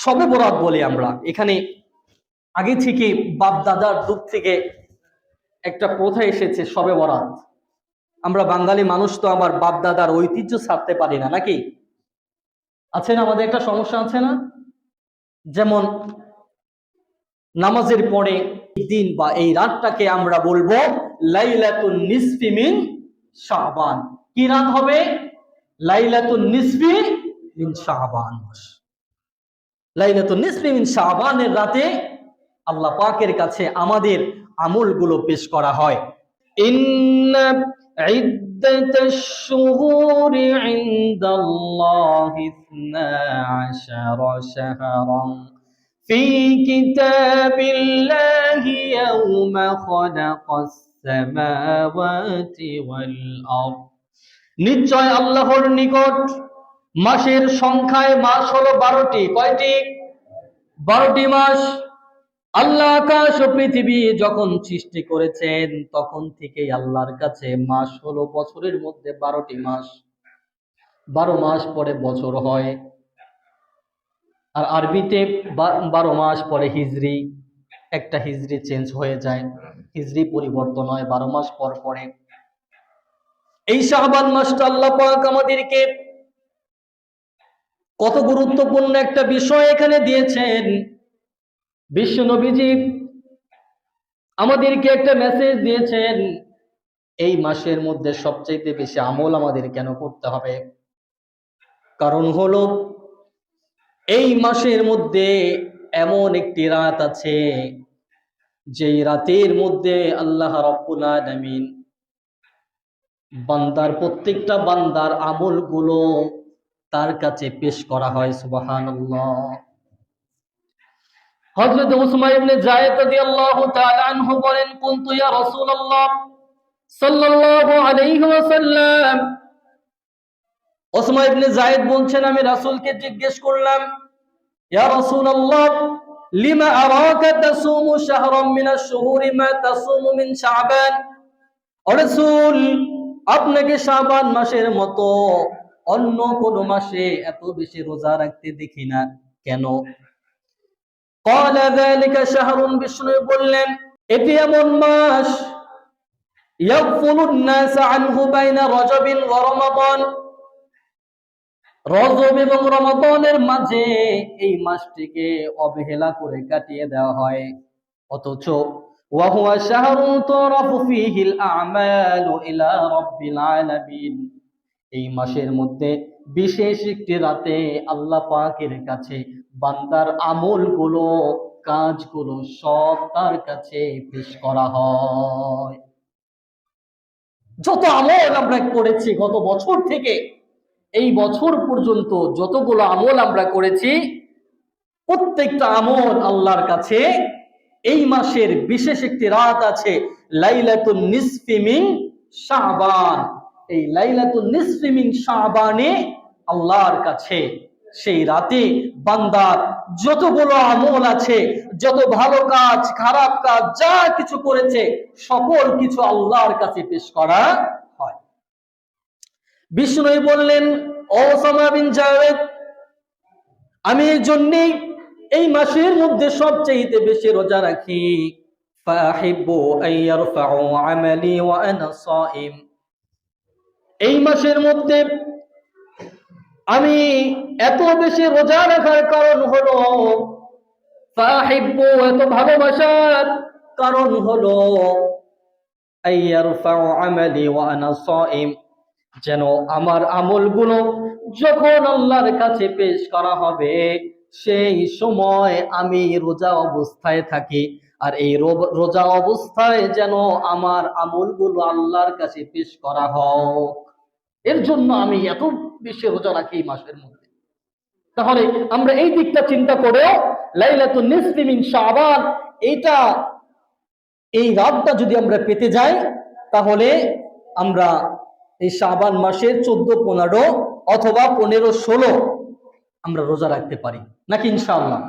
শবে বরাত বলি আমরা। এখানে আগে থেকে বাপ দাদার যুগ থেকে একটা প্রথা এসেছে শবে বরাত। আমরা বাঙালি মানুষ তো আবার বাপ দাদার ঐতিহ্য ছাড়তে পারি না, নাকি? আছে না, আমাদের একটা সমস্যা আছে না? যেমন নামাজের পরে দিন বা এই রাতটাকে আমরা বলবো লাইলাতুন নিসফি মিন শাবান। কি রাত হবে? লাইলাতুন নিসফি মিন শাবান। লাইলাতুন নিসফি মিন শাবানের রাতে আল্লাহ পাকের কাছে আমাদের আমলগুলো পেশ করা হয়। ইন্না ইদ্দাতাশ শুহুরি ইনদাল্লাহি 12 শাহরান ফি কিতাবিল্লাহি ইয়াওমা খালাকাস সামাওয়াতি ওয়াল আরদ। নিশ্চয় আল্লাহর নিকট মাসের সংখ্যায় মাস হলো 12টি। কয়টি? 12টি মাস। আল্লাহ আকাশ ও পৃথিবী যখন সৃষ্টি করেছেন তখন থেকেই আল্লাহর কাছে মাস হলো বছরের মধ্যে 12টি মাস। 12 মাস পরে বছর হয়। আর আরবিতে 12 মাস পরে হিজরি, একটা হিজরি চেঞ্জ হয়ে যায়, হিজরি পরিবর্তন হয় 12 মাস পর পরে। এই শাবান মাসটা আল্লাহ পাক আমাদেরকে কত গুরুত্বপূর্ণ একটা বিষয় এখানে দিয়েছেন। বিশ্ব নবীজি আমাদেরকে একটা মেসেজ দিয়েছেন, এই মাসের মধ্যে সবচেয়ে বেশি আমল আমাদের কেন করতে হবে? কারণ হলো এই মাসের মধ্যে এমন একটি রাত আছে যেই রাতের মধ্যে আল্লাহ রাব্বুল আলামিন বান্দার প্রত্যেকটা বান্দার আমলগুলো তার কাছে পেশ করা হয়। সুবহানাল্লাহ। হযরত উসমান ইবনে যায়েদ রাদিয়াল্লাহু তাআলা আনহু বলেন, কুনতু ইয়া রাসূলুল্লাহ সাল্লাল্লাহু আলাইহি ওয়াসাল্লাম। উসমান ইবনে যায়েদ বলছেন, আমি রাসূলকে জিজ্ঞেস করলাম, ইয়া রাসূলুল্লাহ লিমা আরাকা তাসুমু শাহরান মিনাশ শুহুরি মা তাসুমু মিন শাবান। ও রাসূল, আপনাকে শাবান মাসের মতো অন্য কোন মাসে এত বেশি রোজা রাখতে দেখি না, কেন? قال ذلك شهر, বিষ্ণু বললেন, এটি এমন মাস ইয়াগফুলুন নাস আনহু বাইনা রজবিন ওয়া রমাদান। রজব এবং রমাদানের মাঝে এই মাসটিকে অবহেলা করে কাটিয়ে দেওয়া হয়। অথচ ওয়া হুয়া শাহরুন তুরাফু ফীহিল আ'মালু ইলা রাব্বিল আলামিন, এই মাসের মধ্যে বিশেষ একটি রাতে আল্লাহ পাকের কাছে বান্দার আমলগুলো, কাজগুলো সব তার কাছে পেশ করা হয়। যত আমল আমরা করেছি গত বছর থেকে এই বছর পর্যন্ত, যতগুলো আমল আমরা করেছি, প্রত্যেকটা আমল আল্লাহর কাছে এই মাসের বিশেষ একটি রাত আছে লাইলাতুন নিসফি মিন শাবান। এই লাইলাতুন নিসফি মিন শাবানে আল্লাহর কাছে সেই রাতে বান্দার যতগুলো আমল আছে, যত ভালো কাজ, খারাপ কাজ, যা কিছু করেছে সকল কিছু আল্লাহর কাছে পেশ করা হয়। বিষ্ণু বললেন, ও উসামা বিন যায়েদ, আমি এই জন্যই এই মাসের মধ্যে সবচেয়ে বেশি রোজা রাখি। ফাহিব্বু আইয়ারফাউ আমালি ওয়া আনা সাইম। এই মাসের মধ্যে আমি এত বেশি রোজা রাখার কারণ হলো, ফাহিব্বু, এত ভালোবাসার কারণ হলো, আইয়ারফাউ আমালি ওয়া আনা সাইম, যেন আমার আমলগুলো যখন আল্লাহর কাছে পেশ করা হবে সেই সময় আমি রোজা অবস্থায় থাকি, আর এই রোজা অবস্থায় যেন আমার আমলগুলো আল্লাহর কাছে পেশ করা হোক, এর জন্য আমি এত বেশি রোজা রাখি এই মাসের মধ্যে। তাহলে আমরা এই দিকটা চিন্তা করে লাইলাতুন নিসফি মিন শাবান, এইটা, এই রাতটা যদি আমরা পেতে যাই তাহলে আমরা এই শাবান মাসের 14, 15 অথবা 15, 16 আমরা রোজা রাখতে পারি, নাকি ইনশাআল্লাহ?